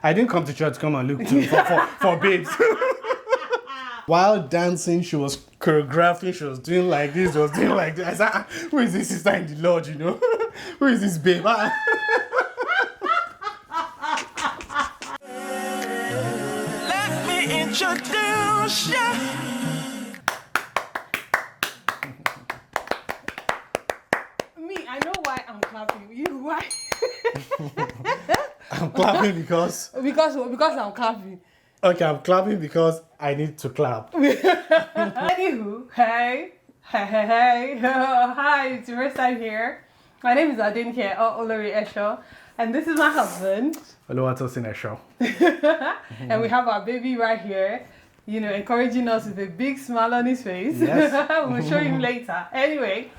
I didn't come to church to come and look for babes. While dancing, she was choreographing, she was doing like this, she was doing like this. I said, who is this sister in the Lord, you know? Who is this babe? Let me introduce you. Me, I know why I'm clapping. You, why? I'm clapping because I'm clapping. Okay, I'm clapping because I need to clap. Anywho, hey, hi, it's your first time here. My name is Adenike, Olori Esho, and this is my husband. Olori Esho. And we have our baby right here, you know, encouraging us with a big smile on his face. Yes. We'll show him later. Anyway,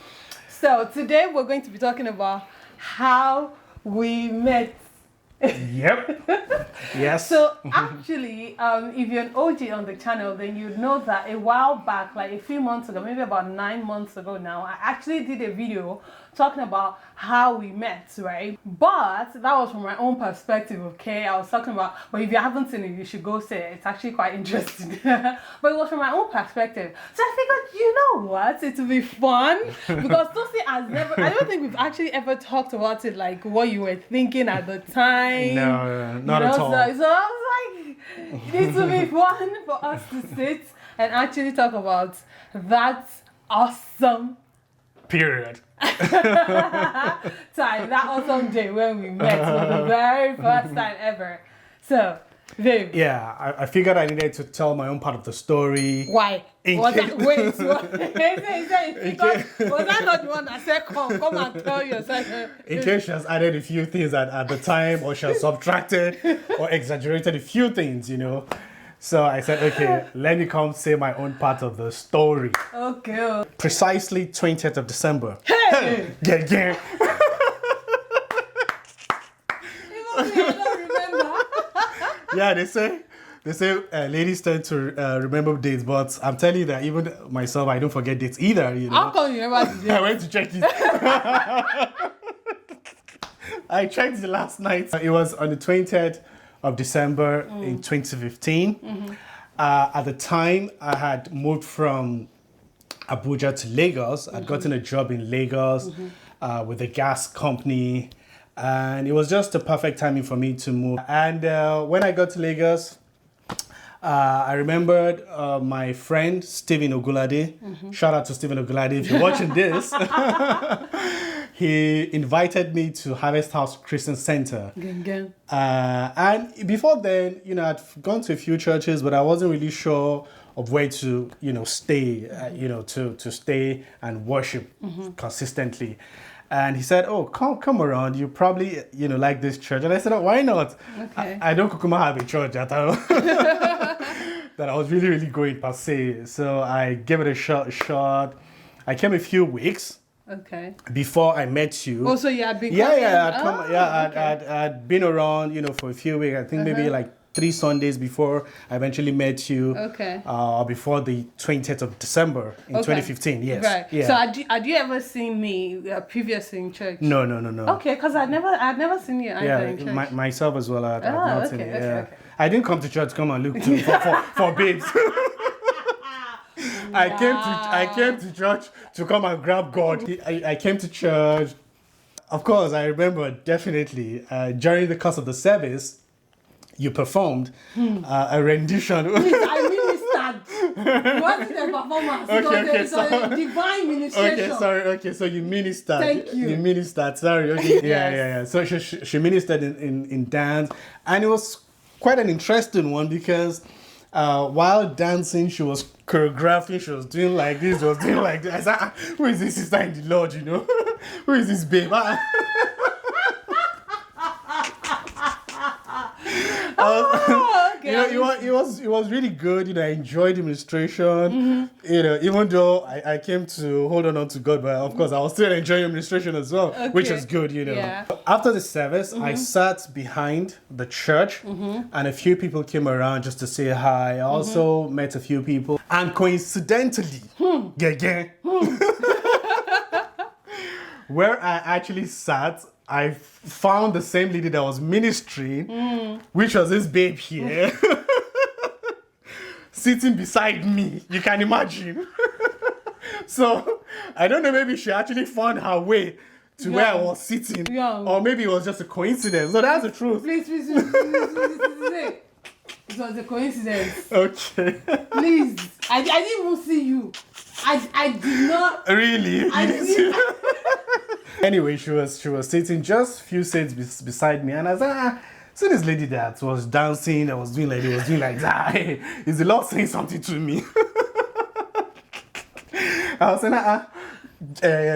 so today we're going to be talking about how we met. Yep. Yes. So actually, if you're an OG on the channel, then you'd know that a while back, like a few months ago, maybe about 9 months ago now, I actually did a video talking about how we met, right? But that was from my own perspective, okay? I was talking about, but if you haven't seen it, you should go see it. It's actually quite interesting. But it was from my own perspective. So I figured, you know what? It will be fun. Because Tosi has never, I don't think we've actually ever talked about it, like what you were thinking at the time. No, not at all. So I was like, it will be fun for us to sit and actually talk about that awesome period. Time, that awesome day when we met for the very first time ever. So, babe. Yeah, I figured I needed to tell my own part of the story. Why? Was that not the one that said, come and tell yourself? In case she has added a few things at the time, or she has subtracted or exaggerated a few things, you know. So I said, okay, let me come say my own part of the story. Okay. Precisely 20th of December. Hey! Yeah. Even me, I don't remember. Yeah, they say ladies tend to remember dates, but I'm telling you that even myself, I don't forget dates either, you know. How come you remember the day? I went to check it. I checked it last night. It was on the 20th of December in 2015. Mm-hmm. At the time, I had moved from Abuja to Lagos. I'd gotten a job in Lagos with a gas company. And it was just the perfect timing for me to move. And when I got to Lagos, I remembered my friend, Stephen Ogulade. Shout out to Stephen Ogulade if you're watching this. He invited me to Harvest House Christian Center. And before then, you know, I'd gone to a few churches, but I wasn't really sure of where to, you know, stay, to stay and worship consistently. And he said, oh, come around. You probably, you know, like this church. And I said, oh, why not? Okay. I don't kukuma have a church at all. That I was really going per se. So I gave it a shot. I came a few weeks. Okay. Before I met you. Oh, so you had been I'd been around, you know, for a few weeks. I think maybe like 3 Sundays before I eventually met you. Okay. Before the 20th of December in 2015. Yes. Right. Yeah. So had you ever seen me previously in church? No. Okay, because I'd never seen you either in church. Myself as well. I've not seen it. Yeah. Okay. I didn't come to church to come and look for babes. I came to church to come and grab God. I came to church. Of course, I remember definitely during the course of the service, you performed a rendition. I ministered. It wasn't a performance. Okay, it was a divine ministration. Okay, so you ministered. Thank you. You ministered, sorry. Okay. Yes. Yeah. So she ministered in dance, and it was quite an interesting one because while dancing, she was choreographing, she was doing like this, she was doing like this. I said, who is this sister in the Lord, you know? Who is this babe? Okay. You know, it was really good. You know, I enjoyed the administration. You know, even though I came to hold on to God, but of course I was still enjoying administration as well, which was good. You know. Yeah. After the service, I sat behind the church, and a few people came around just to say hi. I also met a few people, and coincidentally, where I actually sat, I found the same lady that was ministering, which was this babe here, sitting beside me. You can imagine. So I don't know, maybe she actually found her way to where I was sitting, or maybe it was just a coincidence. So that's the truth. Please. It was a coincidence. Okay. Please. I didn't even see you. I did not. Really? I didn't. Anyway, she was sitting just a few seats beside me, and I said, so this lady that was dancing, that was doing like that. Hey, is the Lord saying something to me? I was saying,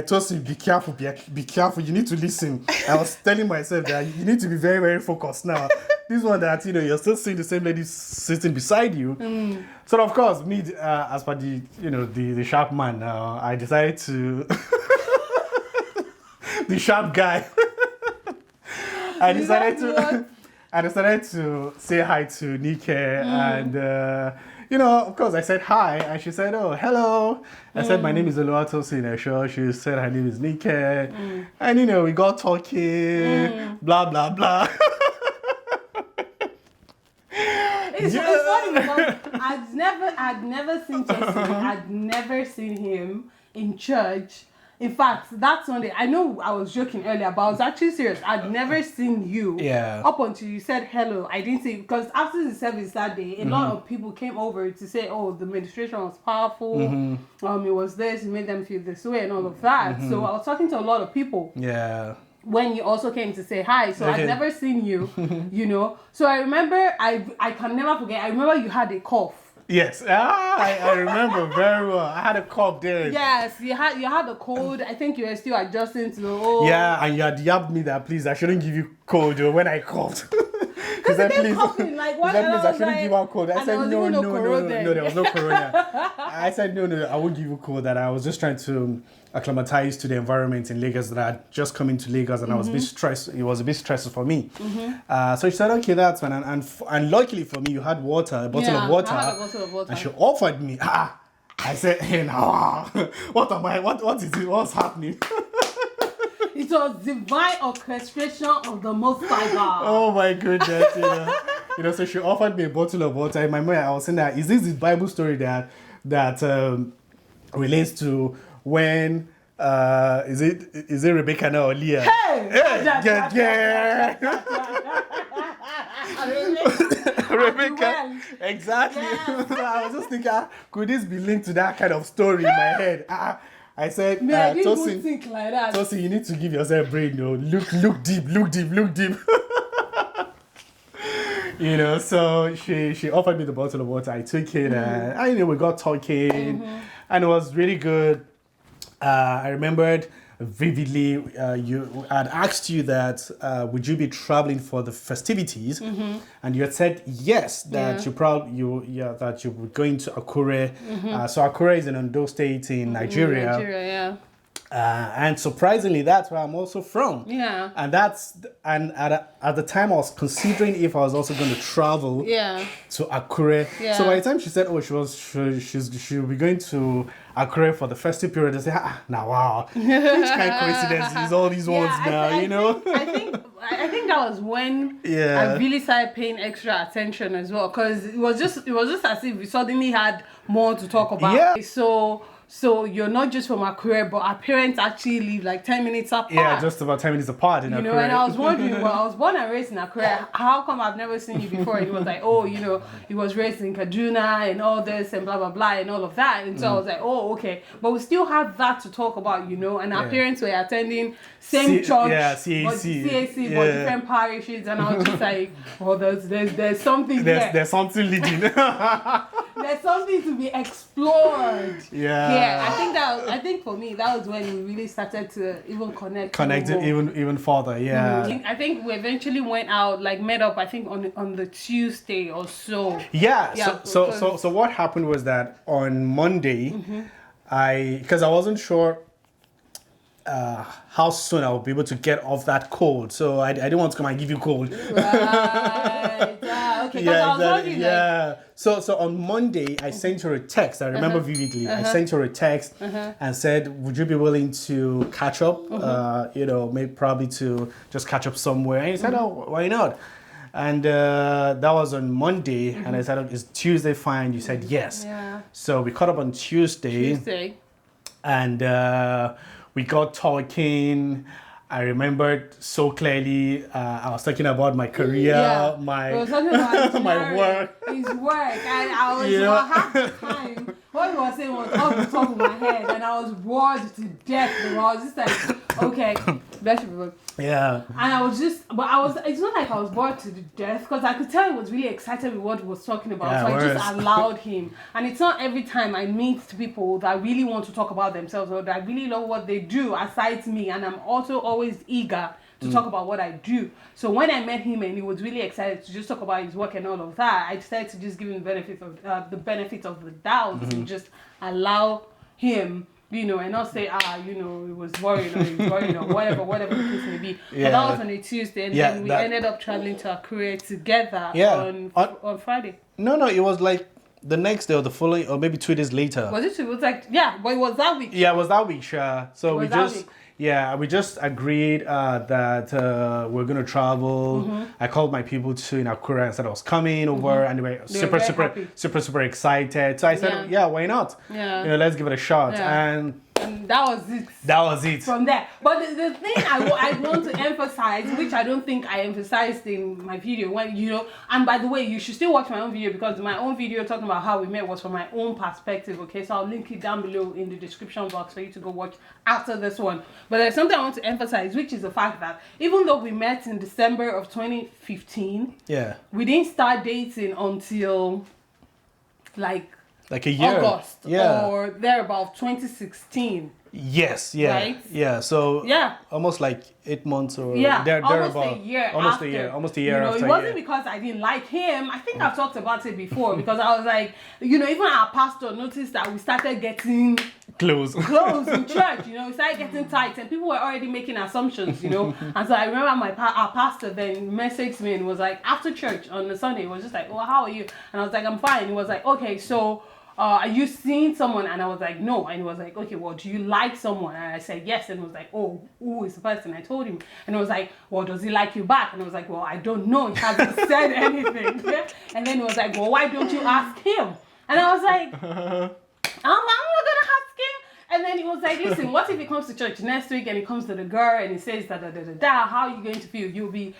Tosi, be careful, be careful. You need to listen. I was telling myself that you need to be very, very focused now. This one that you're still seeing the same lady sitting beside you. So of course, me as per the sharp man, I decided to the sharp guy. I decided to say hi to Nike and. Of course, I said hi, and she said, "Oh, hello." I said, "My name is Olori Esho." She said, "Her name is Nike," and we got talking, blah blah blah. It's funny because I'd never seen Jesse. I'd never seen him in church. In fact, that Sunday, I know I was joking earlier, but I was actually serious. I'd never seen you. Yeah. Up until you said hello. I didn't see, because after the service that day, a lot of people came over to say, oh, the administration was powerful. It was this, it made them feel this way and all of that. So I was talking to a lot of people. Yeah. When you also came to say hi. So I'd never seen you, So I remember, I can never forget, I remember you had a cough. Yes, I remember very well. I had a cough there. Yes, you had a cold. I think you were still adjusting to the whole. Yeah, and you had yabbed me that please I shouldn't give you cold when I coughed. Because I kept coughing like what? Please I shouldn't give her cold. I said no, there was no corona. I said no, I won't give you cold. That I was just trying to acclimatize to the environment in Lagos. That I had just come into Lagos and I was a bit stressed. It was a bit stressful for me. So she said, okay, that's fine. And luckily for me, you had water, a bottle of water. I had a bottle of water. And she offered me. I said, hey now, what am I? What is it? What's happening? It was divine orchestration of the Most High God. Oh my goodness, so she offered me a bottle of water. In my mind, I was saying that, is this the Bible story that relates to when, is it Rebecca now or Leah? Hey! Yeah. Rebecca, exactly. Yes. I was just thinking, could this be linked to that kind of story in my head? I said, I didn't even think like that. Tosin, you need to give yourself brain, look deep. So she offered me the bottle of water. I took it, and we got talking, and it was really good. I remembered vividly, you had asked you that would you be traveling for the festivities, and you had said yes, that that you were going to Akure. So Akure is in Ondo State in Nigeria. Nigeria, and surprisingly, that's where I'm also from. Yeah. And at the time I was considering if I was also going to travel to Akure. Yeah. So by the time she said, she'll be going to Akure for the festive period, I said, now wow, which kind of coincidence is all these ones now, I think that was when I really started paying extra attention as well, because it was just as if we suddenly had more to talk about. Yeah. So you're not just from Akure, but our parents actually live like 10 minutes apart. Yeah, just about 10 minutes apart in Akure. And I was wondering, well, I was born and raised in Akure. How come I've never seen you before? And he was like, he was raised in Kaduna and all this and blah, blah, blah and all of that. And so I was like, oh, okay. But we still have that to talk about, and our parents were attending same church. Yeah, CAC. But CAC, but different parishes. And I was just like, oh, there's something there. There's something leading. There's something to be explored. Yeah. I think for me that was when we really started to even connect even further. Yeah. I think we eventually went out, like met up, I think on the Tuesday or so. Yeah. So what happened was that on Monday, because I wasn't sure how soon I would be able to get off that cold, so I didn't want to come and give you cold. Right. Okay, because I was wondering, yeah. So on Monday, I sent her a text. I remember vividly. I sent her a text and said, "Would you be willing to catch up? You know, maybe probably to just catch up somewhere." And he said, "Oh, why not?" And that was on Monday, and I said, "Oh, is Tuesday fine?" You said yes. Yeah. So we caught up on Tuesday. And we got talking. I remembered so clearly. I was talking about my career, my my work, his work, and I was half the time. What he was saying was off the top of my head, and I was bored to death. And I was just like, okay, bless you. Yeah. And I was just, it's not like I was bored to death, because I could tell he was really excited with what he was talking about. Yeah, so I just allowed him. And it's not every time I meet people that really want to talk about themselves or that really love what they do aside me. And I'm also always eager to talk about what I do. So when I met him and he was really excited to just talk about his work and all of that, I decided to just give him the benefit of the doubt and just allow him, you know, and not say, you know, it was boring or whatever the case may be. Yeah. But that was on a Tuesday, and then we ended up traveling to Accra together on Friday. No, it was like the next day or the following, or maybe 2 days later. Was it? It was like, but it was that week. Yeah, it was that week, sure. So we just agreed that we're gonna travel. I called my people in Accra and said I was coming over, and they were super excited. So I said, why not? Yeah. You know, let's give it a shot. Yeah. And that was it. That was it. From there. But the thing I want to emphasize, which I don't think I emphasized in my video, when, you know, and by the way, you should still watch my own video, because my own video talking about how we met was from my own perspective, okay? So I'll link it down below in the description box for you to go watch after this one. But there's something I want to emphasize, which is the fact that even though we met in December of 2015, we didn't start dating until like a year. August or thereabout 2016. Yes, right? So almost like 8 months or almost a year. Almost a year. You know, after it wasn't because I didn't like him. I think I've talked about it before, because I was like, you know, even our pastor noticed that we started getting close in church. You know, we started getting tight, and people were already making assumptions. You know, and so I remember our pastor then messaged me and was like, after church on the Sunday, he was just like, "Well, how are you?" And I was like, "I'm fine." He was like, "Okay, so are you seeing someone?" And I was like, "No." And he was like, "Okay, well, do you like someone?" And I said, "Yes." And he was like, "Oh, who is the person?" I told him. And he was like, "Well, does he like you back?" And I was like, "Well, I don't know. He hasn't said anything." And then he was like, "Well, why don't you ask him?" And I was like, I'm not going to ask him. And then he was like, "Listen, what if he comes to church next week and he comes to the girl and he says how are you going to feel? You'll be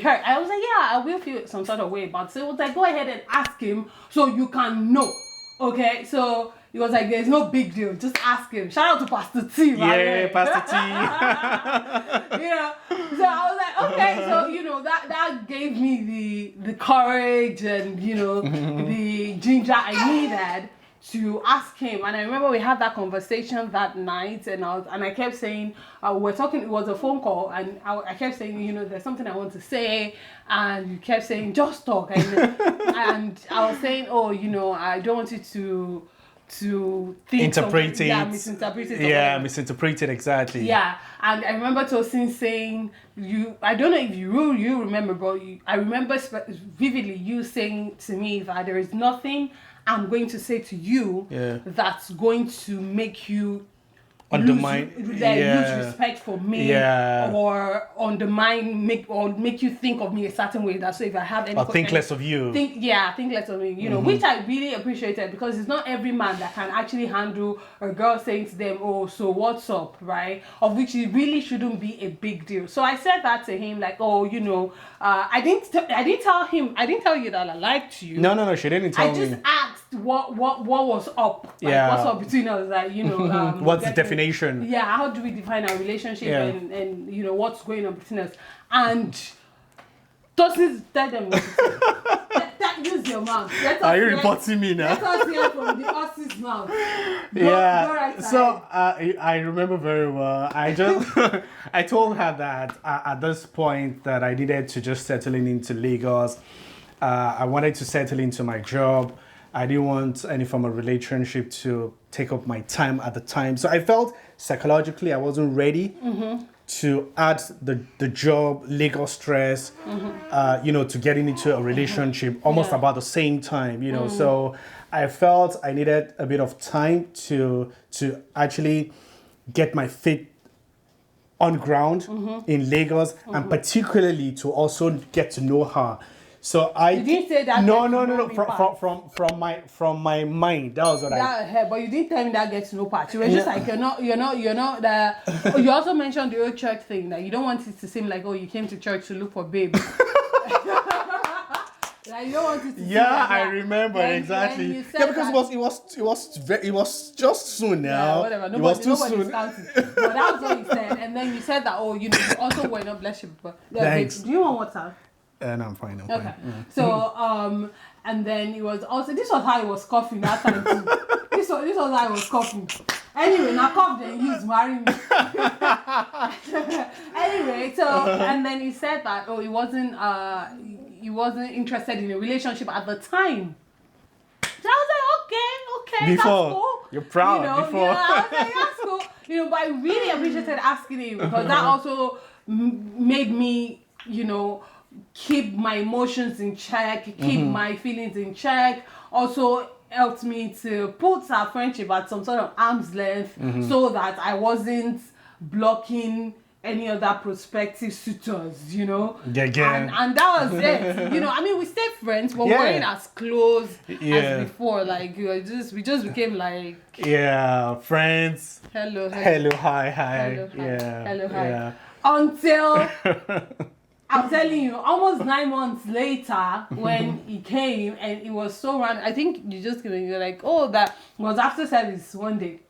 hurt." I was like, "Yeah, I will feel some sort of way about it." So he was like, "Go ahead and ask him so you can know." Okay, so he was like, "There's no big deal, just ask him." Shout out to Pastor T, right? Yeah, Pastor T. Yeah. So I was like, okay, so you know, that gave me the courage and, you know, the ginger I needed to ask him. And I remember we had that conversation that night, and I kept saying, we're talking, it was a phone call, and I kept saying, you know, there's something I want to say, and you kept saying, "Just talk." And I was saying, "Oh, you know, I don't want you to think misinterpret it. Misinterpret it, exactly. Yeah. And I remember Tosin saying, I don't know if you remember, but I remember vividly you saying to me that there is nothing I'm going to say to you that's going to make you undermine, lose respect for me, or undermine, make you think of me a certain way. That's so if I have any, or think less of you. Think less of me. You know, which I really appreciated, because it's not every man that can actually handle a girl saying to them, "Oh, so what's up," right? Of which it really shouldn't be a big deal. So I said that to him, like, "Oh, you know, I didn't tell you that I liked you." No, she didn't tell me. I just asked what was up. Like, what's up between us? Like, you know, what's the definition? Yeah, how do we define our relationship, and you know, what's going on between us? And doesn't tell them what to say. Use your mouth. Are you reporting me now? Let us hear from the horse's mouth. Go right so I remember very well. I told her that at this point that I needed to just settle into Lagos. I wanted to settle into my job. I didn't want any form of relationship to take up my time at the time. So I felt psychologically I wasn't ready to add the job, legal stress, to getting into a relationship almost about the same time, So I felt I needed a bit of time to actually get my feet on ground in Lagos, and particularly to also get to know her. So You didn't say that. no. From my mind, that was what But you didn't tell me that get to know part. You were just like, you're not the. Oh, you also mentioned the old church thing that you don't want it to seem like, oh, you came to church to look for babe. Like, you don't want it to seem like I remember exactly. Because it was just soon now. Yeah, whatever. It was too soon. Counting. But that was what you said, and then you said that, oh, you also were not bless you before. Thanks. Do you want water? No, I'm fine. I'm Okay. fine. So and then it was also, this was how he was coughing that time too. This was how he was coughing. Anyway, now cough then use marry me. Anyway, so and then he said that he wasn't interested in a relationship at the time. So I was like, okay, Before, that's cool. you're proud. Before. Yeah, I was like, that's cool. But I really appreciated asking him, because that also made me, keep my emotions in check, keep my feelings in check. Also helped me to put our friendship at some sort of arm's length, so that I wasn't blocking any other prospective suitors, Yeah. And that was it. We stayed friends, but we weren't as close as before. Like we just became like friends. Hello, hi. Hello, hi. Yeah. Until I'm telling you, almost 9 months later, when he came, and it was so random. I think you just came and you're like, oh, that was after service one day.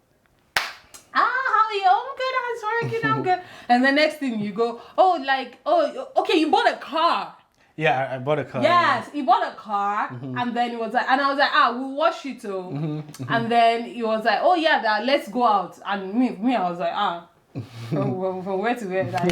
How are you? I'm good, I'm working, I'm good. And the next thing you go, okay, you bought a car. Yeah, I bought a car. Yes, he bought a car, and then he was like, and I was like, we'll wash it too. And then he was like, oh yeah, let's go out. And me, I was like, from where to where? Like,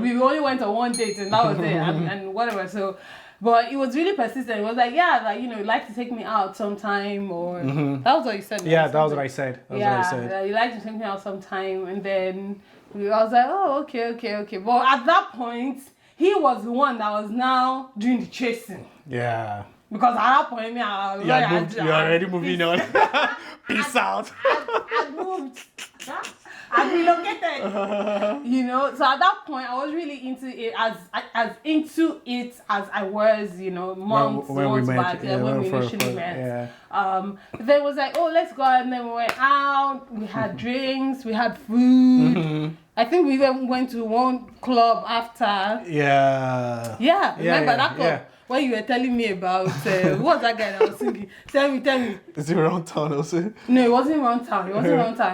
we only went on one date, and that was it, and whatever. So, but it was really persistent. It was like, you'd like to take me out sometime, or that was what you said. Yeah, that was what I said. You like to take me out sometime, and then I was like, oh, okay. But at that point, he was the one that was now doing the chasing. Yeah. Because at that point, you're already moving on. Peace out. I moved. I relocated. So at that point, I was really into it as into it as I was, months back when we initially met. Yeah. Then it was like, oh, let's go, and then we went out. We had drinks. We had food. I think we even went to one club after. Yeah. Yeah. Remember that club? Yeah. When you were telling me about who was that guy that was singing? Tell me. Is it around town also? No, it wasn't around town. It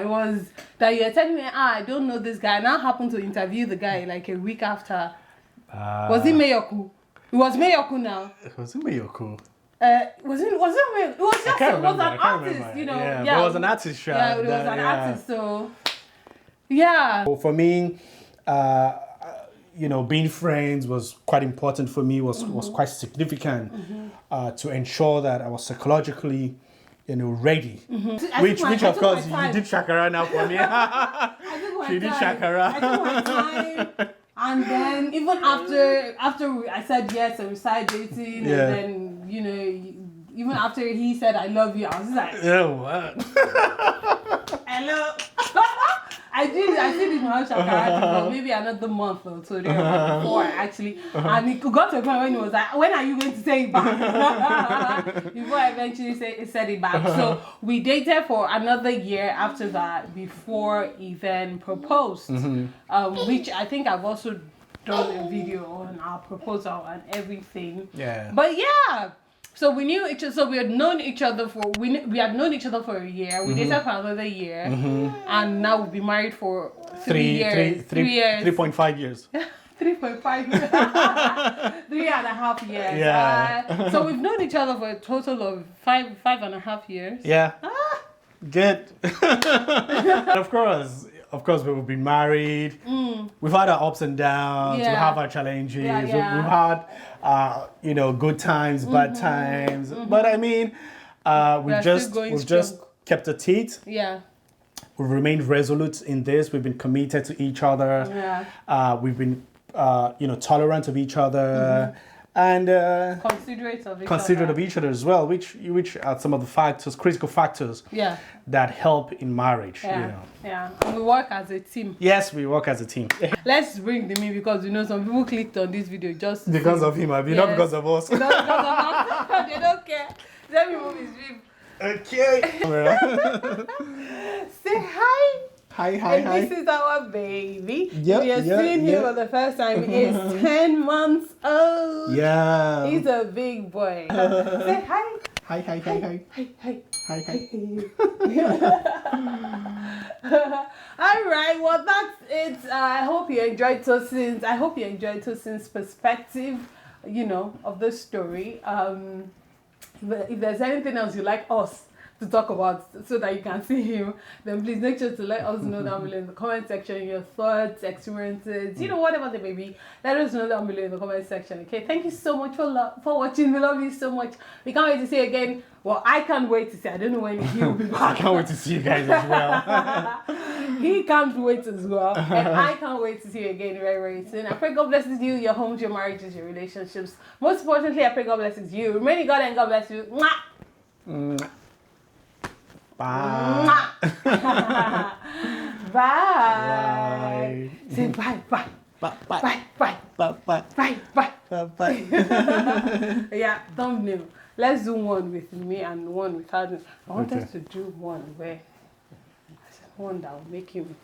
was that you were telling me, I don't know this guy. And I happened to interview the guy like a week after. Was it Mayoku? It was Mayoku now. Was it Mayoku? Was it Mayoku? It was just an artist, Yeah, it was an artist. Yeah, it was an artist. So, yeah. For me, being friends was quite important for me, was quite significant to ensure that I was psychologically, ready. Which of course, you did shakara now for me. She did shakara. I took my time. And then even after I said yes and we started dating, and then, even after he said I love you, I was just like, what? Hello. I did it my shakara for maybe another month or so before actually, and it got to a point when he was like, when are you going to say it back? Before I eventually said it back. So we dated for another year after that before he then proposed, which I think I've also done a video on our proposal and everything. Yeah. But yeah. So we knew each other. So we had known each other for a year. We dated for another year, and now we've been married for 3 years. 3 years. 3.5 years. 3.5 years. 3.5 years. Yeah. So we've known each other for a total of 5.5 years. Yeah. Good. Of course, we've been married. We've had our ups and downs. Yeah. We have our challenges. Yeah. We've had, good times, bad times. But I mean, we've just kept it tight. Yeah. we've remained resolute in this. We've been committed to each other. Yeah. We've been, tolerant of each other. And considerate of each other as well, which are some of the factors, critical factors, that help in marriage. Yeah, and we work as a team. Yes, we work as a team. Let's bring them in because some people clicked on this video just because of him, not because of us. Not because of us. They don't care. Let me move his rib. Okay. Say hi. Hi. This is our baby. Yep, We are seeing him for the first time. He's 10 months old. Yeah. He's a big boy. Say hi. Hi. Hi. All right. Well, that's it. I hope you enjoyed Tosin's perspective, of the story. If there's anything else you'd like us to talk about so that you can see him, then please make sure to let us know down below in the comment section your thoughts, experiences, whatever they may be. Let us know down below in the comment section. Okay, thank you so much for watching. We love you so much. We can't wait to see you again. Well, I can't wait to see. I don't know when he'll be back. I can't wait to see you guys as well. He can't wait as well, and I can't wait to see you again very, very soon. I pray God blesses you, your homes, your marriages, your relationships. Most importantly, I pray God blesses you. Remaining God and God bless you. Mwah! Bye. Bye. Say bye. Bye. Yeah, thumbnail. Let's do one with me and one with Adam. I want us to do one that will make him